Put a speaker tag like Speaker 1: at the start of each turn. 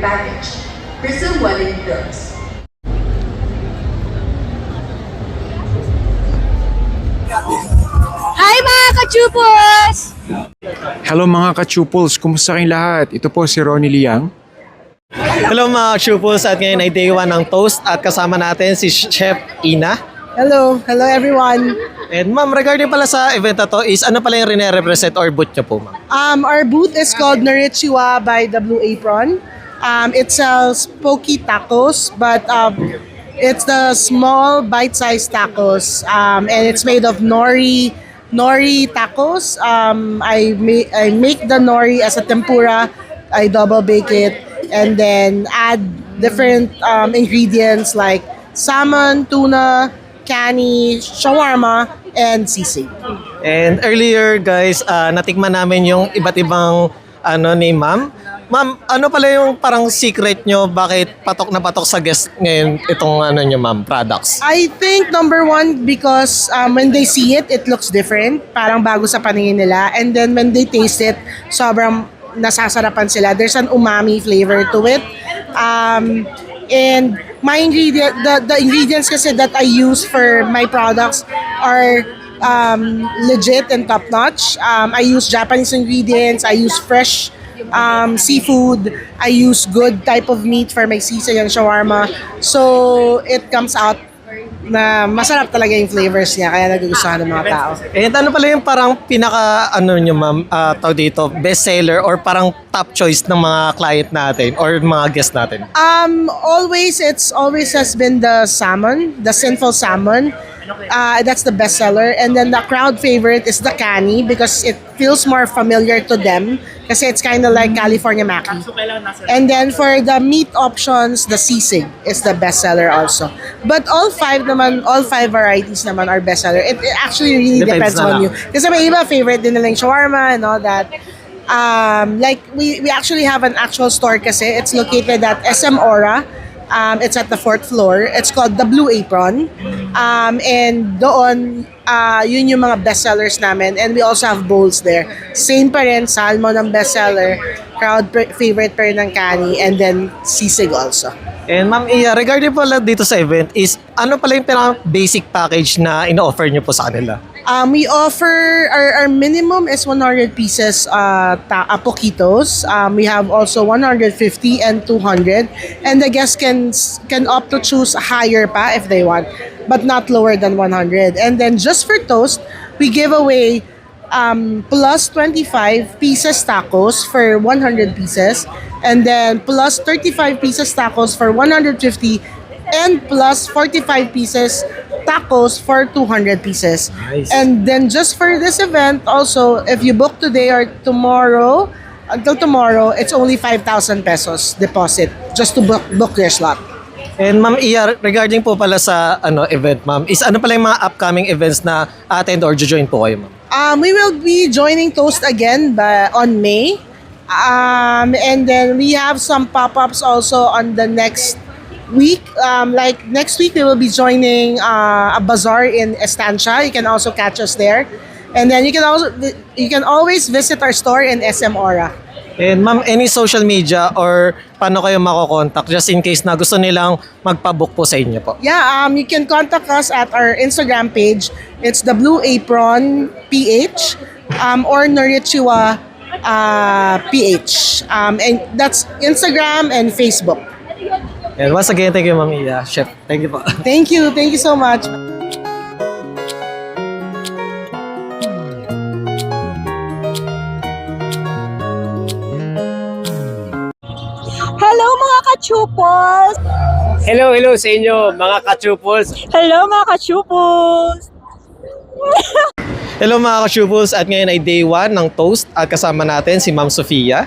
Speaker 1: package. Prism Wedding Films.
Speaker 2: Hi mga kachupos!
Speaker 3: Hello mga ka-chuples, kumusta kayong lahat? Ito po si Ronnie Liang.
Speaker 4: Hello mga Chupos, at ngayon ay day 1 ng Toast at kasama natin si Chef Ina.
Speaker 5: Hello everyone.
Speaker 4: And ma'am, regarding pala sa event na to is ano pala yung rene-represent or booth nyo po ma'am?
Speaker 5: Our booth is called Narichiwa by Blue Apron. It sells poke tacos, but it's the small bite-sized tacos, and it's made of nori tacos. I make the nori as a tempura. I double bake it and then add different ingredients like salmon, tuna, cani, shawarma, and sisig.
Speaker 4: And earlier guys, natikman namin yung iba't ibang ni ma'am. Ma'am, ano pala yung parang secret nyo bakit patok na patok sa guest ngayon itong nyo ma'am, products?
Speaker 5: I think number one, because when they see it, it looks different. Parang bago sa paningin nila. And then when they taste it, sobrang nasasarapan sila. There's an umami flavor to it. And my the ingredients kasi that I use for my products are legit and top-notch. I use Japanese ingredients. I use fresh seafood. I use good type of meat for my sisig and shawarma. So, it comes out na masarap talaga yung flavors niya, kaya nagugustuhan ng mga tao.
Speaker 4: And ano pala yung parang pinaka nyo ma'am, tawag dito, best seller or parang top choice ng mga client natin or mga guest natin?
Speaker 5: It's always has been the salmon, the sinful salmon. That's the best seller. And then the crowd favorite is the cani because it feels more familiar to them kasi it's kind of like California maki. And then for the meat options, the sisig is the best seller also. But all five varieties naman are best seller. It actually really depends on you. Kasi may iba favorite din nila yung shawarma and all that. Like we actually have an actual store kasi it's located at SM Aura. It's at the 4th floor. It's called the Blue Apron. And doon, yun yung mga bestsellers namin. And we also have bowls there. Same pa rin, salmon ang bestseller. Crowd favorite pa rin ng cani. And then sisig also.
Speaker 4: And ma'am, regarding pala dito sa event is ano pala yung pinaka basic package na ino-offer nyo po sa kanila?
Speaker 5: We offer, our minimum is 100 pieces poquitos. We have also 150 and 200. And the guests can opt to choose higher pa if they want, but not lower than 100. And then just for toast, we give away plus 25 pieces tacos for 100 pieces. And then plus 35 pieces tacos for 150 and plus 45 pieces tacos for 200 pieces.
Speaker 4: Nice.
Speaker 5: And then just for this event also, if you book today or tomorrow, until tomorrow, it's only 5,000 pesos deposit just to book your slot.
Speaker 4: And ma'am, regarding po pala sa event ma'am, is ano pala yung mga upcoming events na attend or join po kayo ma'am?
Speaker 5: We will be joining Toast again on May. And then we have some pop-ups also on the next week. Like next week, we will be joining a bazaar in Estancia. You can also catch us there. And then you can always visit our store in SM Aura.
Speaker 4: And ma'am, any social media or paano kayo makokontak just in case na gusto nilang magpabook po sa inyo po?
Speaker 5: Yeah, you can contact us at our Instagram page. It's the Blue Apron PH or Narichiwa PH. And that's Instagram and Facebook.
Speaker 4: And once again, thank you ma'am Iya. Chef, thank you po.
Speaker 5: Thank you so much.
Speaker 2: Hello mga kachupos!
Speaker 6: Hello sa inyo mga kachupos.
Speaker 2: Hello mga kachupos!
Speaker 4: Hello mga ka-Chupos, at ngayon ay day 1 ng Toast at kasama natin si Ma'am Sofia.